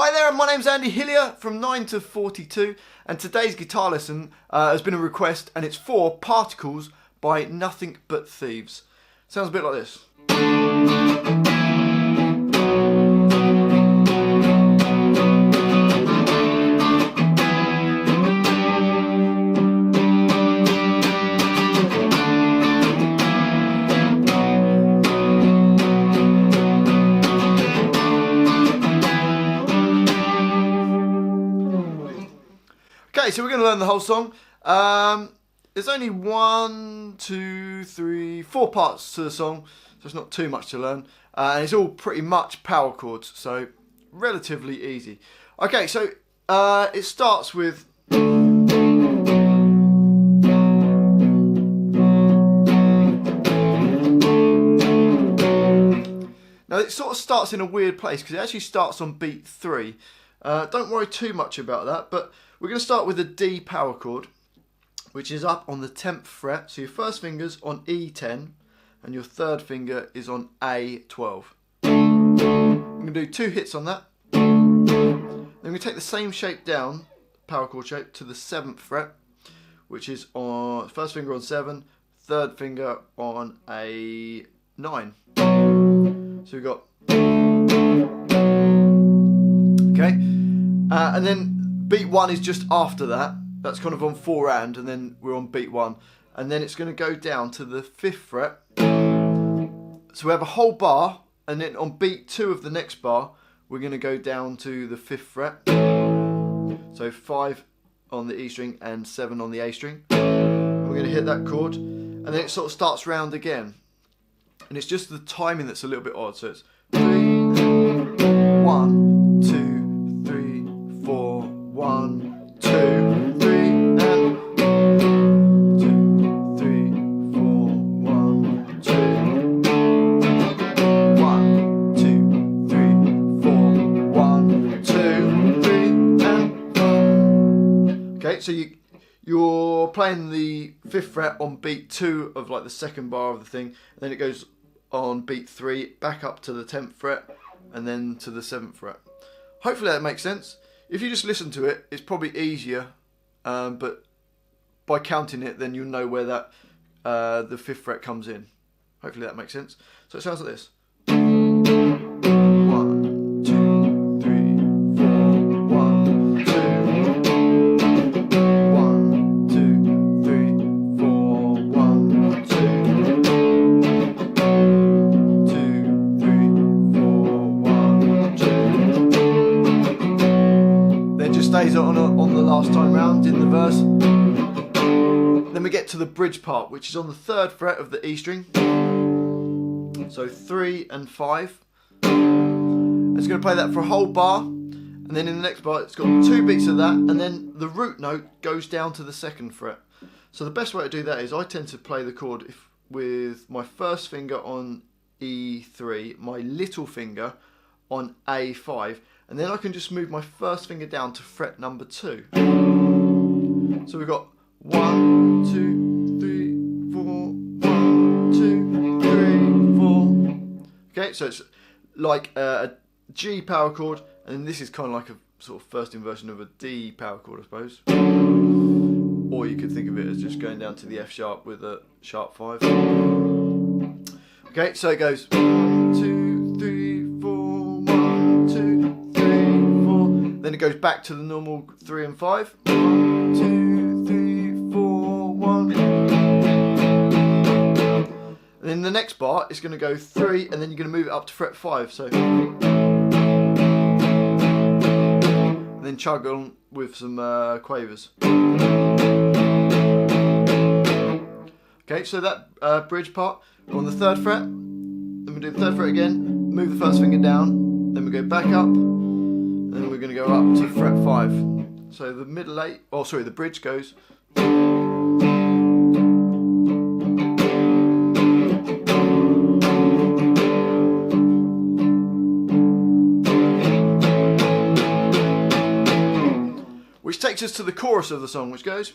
Hi there, my name's Andy Hillier from 9 to 42, and today's guitar lesson has been a request, and it's for Particles by Nothing But Thieves. Sounds a bit like this. Okay, so we're going to learn the whole song. There's only 4 parts to the song, so it's not too much to learn. And it's all pretty much power chords, so relatively easy. Okay, so it starts with... Now it sort of starts in a weird place because it actually starts on beat 3. Don't worry too much about that, but we're going to start with a D power chord, which is up on the 10th fret. So your first finger's on E10 and your third finger is on A12. I'm going to do 2 hits on that. Then we're going to take the same shape down, power chord shape, to the 7th fret, which is on first finger on 7, third finger on A9. So we've got... Okay, and then beat 1 is just after that. That's kind of on 4 and then we're on beat 1. And then it's going to go down to the 5th fret. So we have a whole bar, and then on beat 2 of the next bar, we're going to go down to the 5th fret. So 5 on the E string and 7 on the A string. And we're going to hit that chord, and then it sort of starts round again. And it's just the timing that's a little bit odd. So it's 3, 1, 2, 3, 4, 1, 2, 3, and 2, 3, 4, 1, 2, 1, 2, 3, 4, 1, 2, 3, and 1. Okay, so you're playing the 5th fret on beat 2 of like the 2nd bar of the thing, and then it goes on beat 3 back up to the 10th fret and then to the 7th fret. Hopefully that makes sense. If you just listen to it, it's probably easier, but by counting it, then you'll know where that the 5th fret comes in. Hopefully that makes sense. So it sounds like this. 1, 2, 3, 4, 1, 2, 1, 2, 3, 4, 1, 2, 2, 3, 4, 1, 2. Then just stays on the last time round in the verse. Then we get to the bridge part, which is on the 3rd fret of the E string. So 3 and 5. It's going to play that for a whole bar, and then in the next bar it's got 2 beats of that, and then the root note goes down to the 2nd fret. So the best way to do that is I tend to play the chord with my first finger on E3, my little finger on A5, and then I can just move my first finger down to fret number 2. So we've got 1, 2, 3, 4, 1, 2, 3, 4. Okay, so it's like a G power chord, and then this is kind of like a sort of first inversion of a D power chord, I suppose. Or you could think of it as just going down to the F sharp with a sharp 5. Okay, so it goes 1, 2, 3, 4, 1, 2, 3, 4. Then it goes back to the normal 3 and 5. 1, 2, 3, 4, 1. And then the next bar it's going to go 3, and then you're going to move it up to fret 5. So, and then chug on with some quavers. Okay, so that bridge part on the 3rd fret. Then we do the 3rd fret again. Move the first finger down. Then we go back up. And then we're going to go up to fret 5. So the middle 8. Oh, sorry, the bridge goes. Which takes us to the chorus of the song, which goes...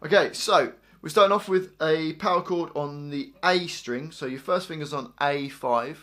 Okay, so we're starting off with a power chord on the A string. So your first finger's on A5,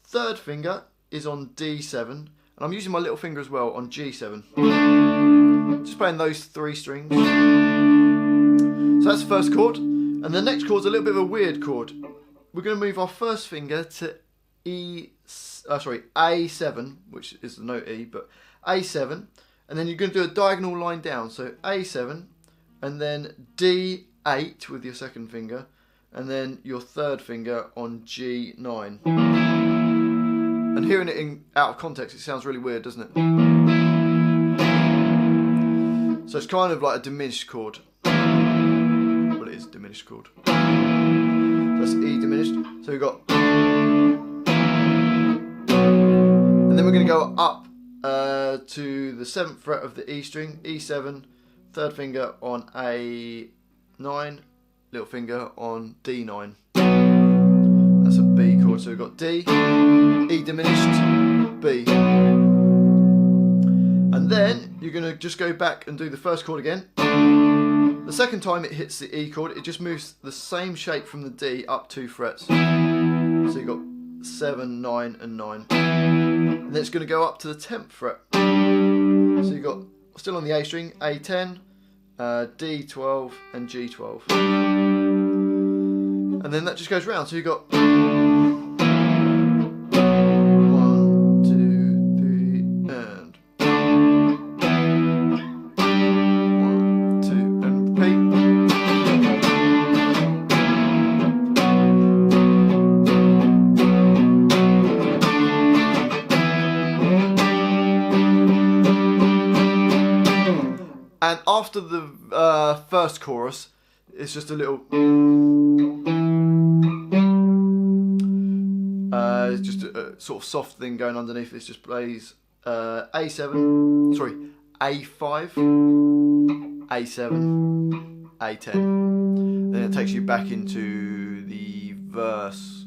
third finger is on D7, and I'm using my little finger as well on G7. Just playing those 3 strings. So that's the first chord, and the next chord's a little bit of a weird chord. We're going to move our first finger to A7, which is the note E, but A7, and then you're going to do a diagonal line down. So A7, and then D8 with your second finger, and then your third finger on G9. And hearing it out of context, it sounds really weird, doesn't it? So it's kind of like a diminished chord. Well, it is a diminished chord. So that's E diminished. So we've got... And then we're going to go up to the 7th fret of the E string, E7, third finger on A9, little finger on D9. That's a B chord. So we've got D, E diminished, B. And then you're going to just go back and do the first chord again. The second time it hits the E chord, it just moves the same shape from the D up 2 frets. So you've got 7, 9 and 9. And then it's going to go up to the 10th fret. So you've got, still on the A string, A10, D12 and G12. And then that just goes round. So you've got 1, 2, 3 and 1, 2 and repeat. And after the first chorus, it's just a little... it's just a sort of soft thing going underneath. This just plays A7, sorry, A5, A7, A10. Then it takes you back into the verse.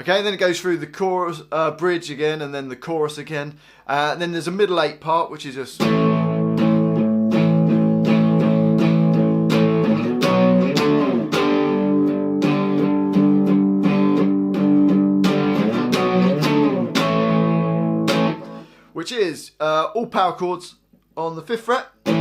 Okay, then it goes through the chorus, bridge again, and then the chorus again. And then there's a middle 8 part, which is just... which is all power chords on the 5th fret. 2,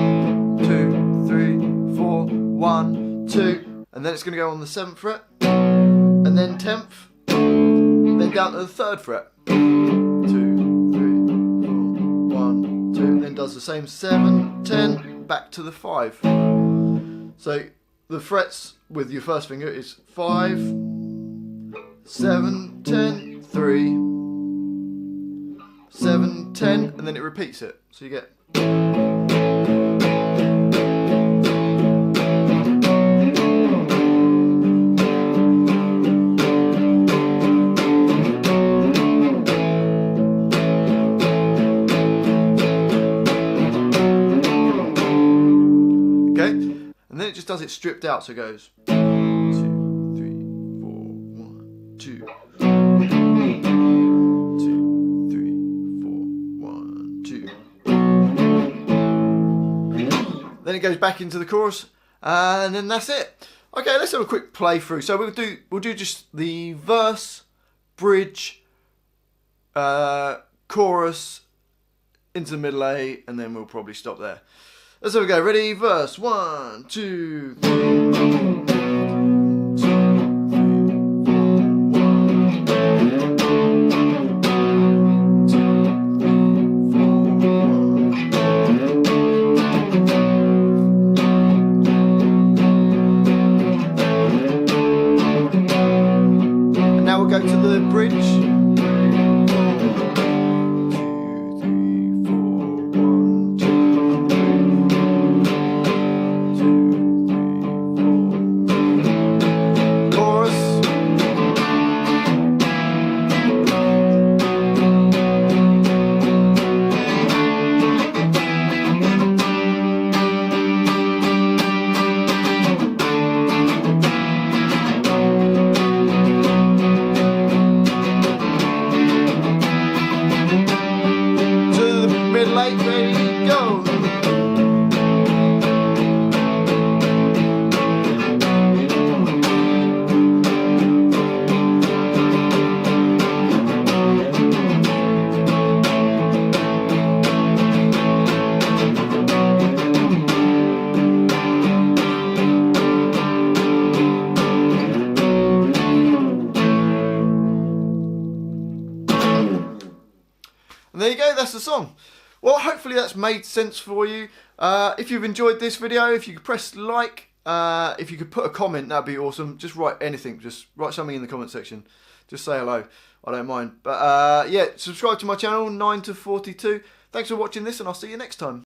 3, 4, 1, 2. And then it's going to go on the 7th fret. And then 10th. Then down to the 3rd fret. 2, 3, 4, 1, 2. Then does the same 7, 10, back to the 5. So the frets with your first finger is 5, 7, 10, 3, 7, 10, and then it repeats it. So you get... And then it just does it stripped out, so it goes 2, 3, 4, 1, 2, 2, 3, 4, 1, 2. Then it goes back into the chorus, and then that's it. Okay, let's have a quick playthrough. So we'll do just the verse, bridge, chorus, into the middle A, and then we'll probably stop there. Let's have a go. Ready? Verse. 1, 2, 3. And now we'll go to the bridge. that's the song. Well, hopefully that's made sense for you. If you've enjoyed this video, if you could press like, if you could put a comment, that'd be awesome. Just write anything, just write something in the comment section. Just say hello, I don't mind. But yeah, subscribe to my channel, 9 to 42. Thanks for watching this, and I'll see you next time.